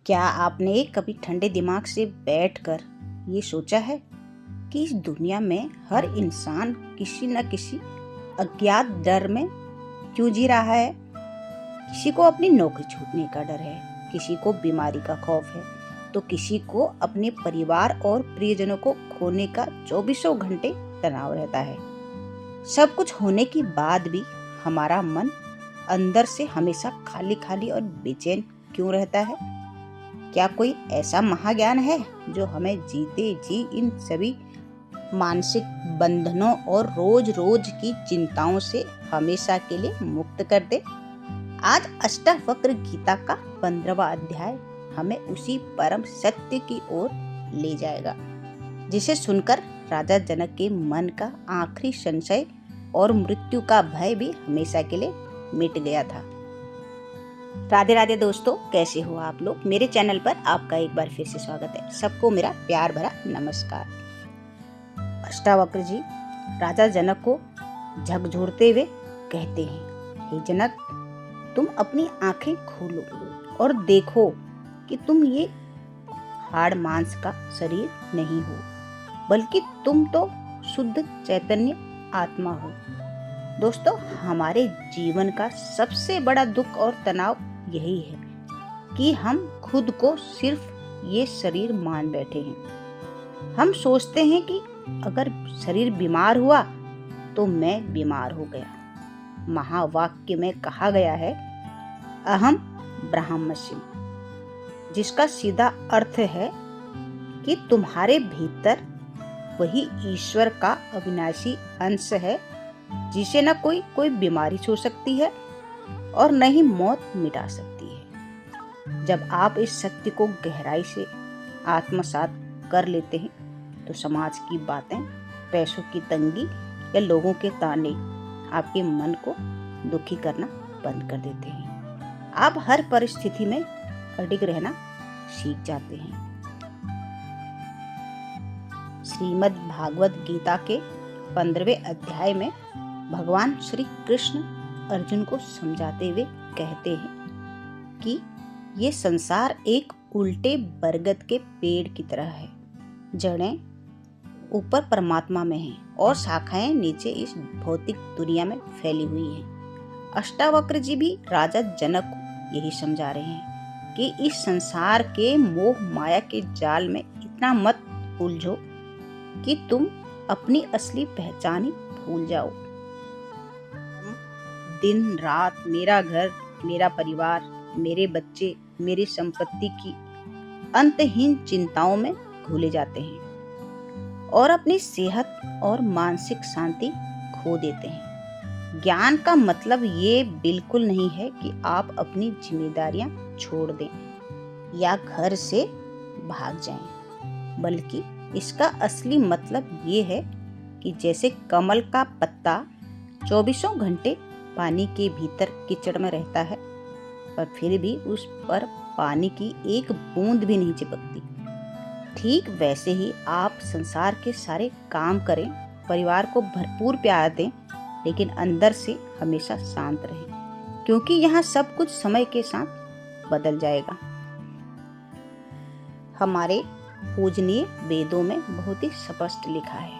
क्या आपने कभी ठंडे दिमाग से बैठकर ये सोचा है कि इस दुनिया में हर इंसान किसी न किसी अज्ञात डर में क्यों जी रहा है? किसी को अपनी नौकरी छूटने का डर है, किसी को बीमारी का खौफ है, तो किसी को अपने परिवार और प्रियजनों को खोने का चौबीसों घंटे तनाव रहता है। सब कुछ होने के बाद भी हमारा मन अंदर से हमेशा खाली खाली और बेचैन क्यों रहता है? क्या कोई ऐसा महाज्ञान है जो हमें जीते जी इन सभी मानसिक बंधनों और रोज रोज की चिंताओं से हमेशा के लिए मुक्त कर दे? आज अष्टावक्र गीता का 15वां अध्याय हमें उसी परम सत्य की ओर ले जाएगा, जिसे सुनकर राजा जनक के मन का आखिरी संशय और मृत्यु का भय भी हमेशा के लिए मिट गया था। राधे राधे दोस्तों, कैसे हो आप लोग? मेरे चैनल पर आपका एक बार फिर से स्वागत है। सबको मेरा प्यार भरा नमस्कार। अष्टावक्र जी राजा जनक को झकझोरते हुए कहते हैं, हे जनक, तुम अपनी आंखें खोलो और देखो कि तुम ये हाड़ मांस का शरीर नहीं हो, बल्कि तुम तो शुद्ध चैतन्य आत्मा हो। दोस्तों, हमारे जीवन का सबसे बड़ा दुख और तनाव यही है कि हम खुद को सिर्फ ये शरीर मान बैठे हैं। हम सोचते हैं कि अगर शरीर बीमार हुआ तो मैं बीमार हो गया। महावाक्य में कहा गया है, अहम ब्रह्मास्मि, जिसका सीधा अर्थ है कि तुम्हारे भीतर वही ईश्वर का अविनाशी अंश है, जिसे न कोई बीमारी छू सकती है और न ही मौत मिटा सकती है। जब आप इस सत्य को गहराई से आत्मसात कर लेते हैं तो समाज की बातें, पैसों की तंगी या लोगों के ताने आपके मन को दुखी करना बंद कर देते हैं। आप हर परिस्थिति में अडिग रहना सीख जाते हैं। श्रीमद् भागवत गीता के 15वें अध्याय में भगवान श्री कृष्ण अर्जुन को समझाते हुए कहते हैं कि ये संसार एक उल्टे बरगद के पेड़ की तरह है। जड़ें ऊपर परमात्मा में हैं और शाखाएं नीचे इस भौतिक दुनिया में फैली हुई हैं। अष्टावक्र जी भी राजा जनक को यही समझा रहे हैं कि इस संसार के मोह माया के जाल में इतना मत उलझो कि तुम अपनी असली पहचान ही भूल जाओ। दिन रात मेरा घर, मेरा परिवार, मेरे बच्चे, मेरी संपत्ति की अंतहीन चिंताओं में घुले जाते हैं और अपनी सेहत और मानसिक शांति खो देते हैं। ज्ञान का मतलब ये बिल्कुल नहीं है कि आप अपनी जिम्मेदारियां छोड़ दें या घर से भाग जाएं, बल्कि इसका असली मतलब ये है कि जैसे कमल का पत्ता 24 घंटे पानी के भीतर कीचड़ में रहता है, पर फिर भी उस पर पानी की एक बूंद भी नहीं चिपकती, ठीक वैसे ही आप संसार के सारे काम करें, परिवार को भरपूर प्यार दें, लेकिन अंदर से हमेशा शांत रहें, क्योंकि यहाँ सब कुछ समय के साथ बदल जाएगा। हमारे पूजनीय वेदों में बहुत ही स्पष्ट लिखा है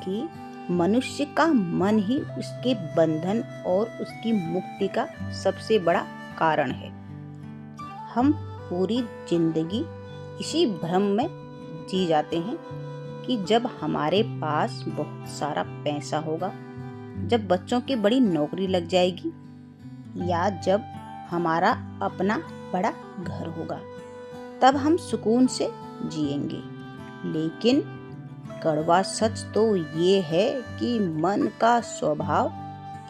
कि मनुष्य का मन ही उसके बंधन और उसकी मुक्ति का सबसे बड़ा कारण है। हम पूरी जिंदगी इसी भ्रम में जी जाते हैं कि जब हमारे पास बहुत सारा पैसा होगा, जब बच्चों की बड़ी नौकरी लग जाएगी, या जब हमारा अपना बड़ा घर होगा, तब हम सुकून से जिएंगे। लेकिन कड़वा सच तो ये है कि मन का स्वभाव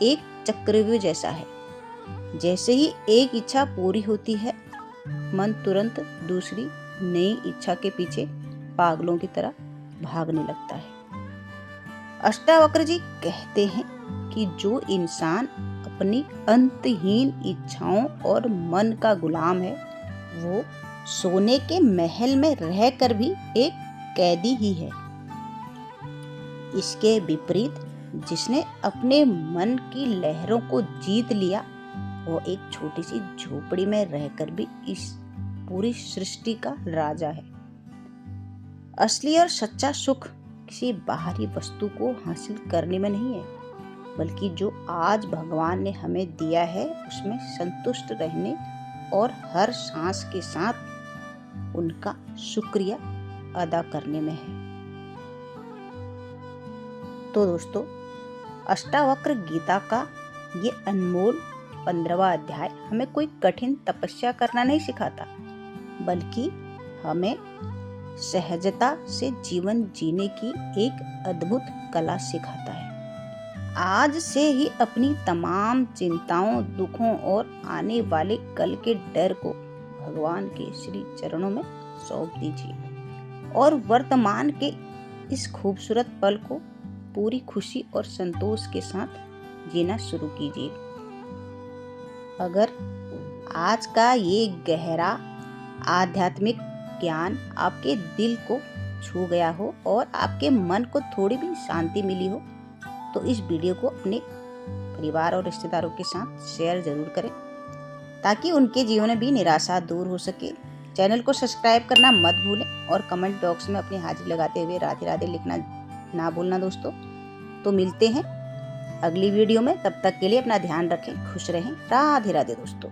एक चक्रव्यूह जैसा है। जैसे ही एक इच्छा पूरी होती है, मन तुरंत दूसरी नई इच्छा के पीछे पागलों की तरह भागने लगता है। अष्टावक्र जी कहते हैं कि जो इंसान अपनी अंतहीन इच्छाओं और मन का गुलाम है, वो सोने के महल में रहकर भी एक कैदी ही है। इसके विपरीत जिसने अपने मन की लहरों को जीत लिया, वो एक छोटी सी झोपड़ी में रहकर भी इस पूरी सृष्टि का राजा है। असली और सच्चा सुख किसी बाहरी वस्तु को हासिल करने में नहीं है, बल्कि जो आज भगवान ने हमें दिया है उसमें संतुष्ट रहने और हर सांस के साथ उनका शुक्रिया अदा करने में है। तो दोस्तों, अष्टावक्र गीता का ये अनमोल 15वां अध्याय हमें कोई कठिन तपस्या करना नहीं सिखाता, बल्कि हमें सहजता से जीवन जीने की एक अद्भुत कला सिखाता है। आज से ही अपनी तमाम चिंताओं, दुखों और आने वाले कल के डर को भगवान के श्री चरणों में सौंप दीजिए और वर्तमान के इस खूबसूरत पल को पूरी खुशी और संतोष के साथ जीना शुरू कीजिए। अगर आज का ये गहरा आध्यात्मिक ज्ञान आपके दिल को छू गया हो और आपके मन को थोड़ी भी शांति मिली हो, तो इस वीडियो को अपने परिवार और रिश्तेदारों के साथ शेयर जरूर करें, ताकि उनके जीवन में भी निराशा दूर हो सके। चैनल को सब्सक्राइब करना मत भूलें और कमेंट बॉक्स में अपनी हाजिरी लगाते हुए राधे राधे लिखना ना भूलना दोस्तों। तो मिलते हैं अगली वीडियो में, तब तक के लिए अपना ध्यान रखें, खुश रहें। राधे राधे दोस्तों।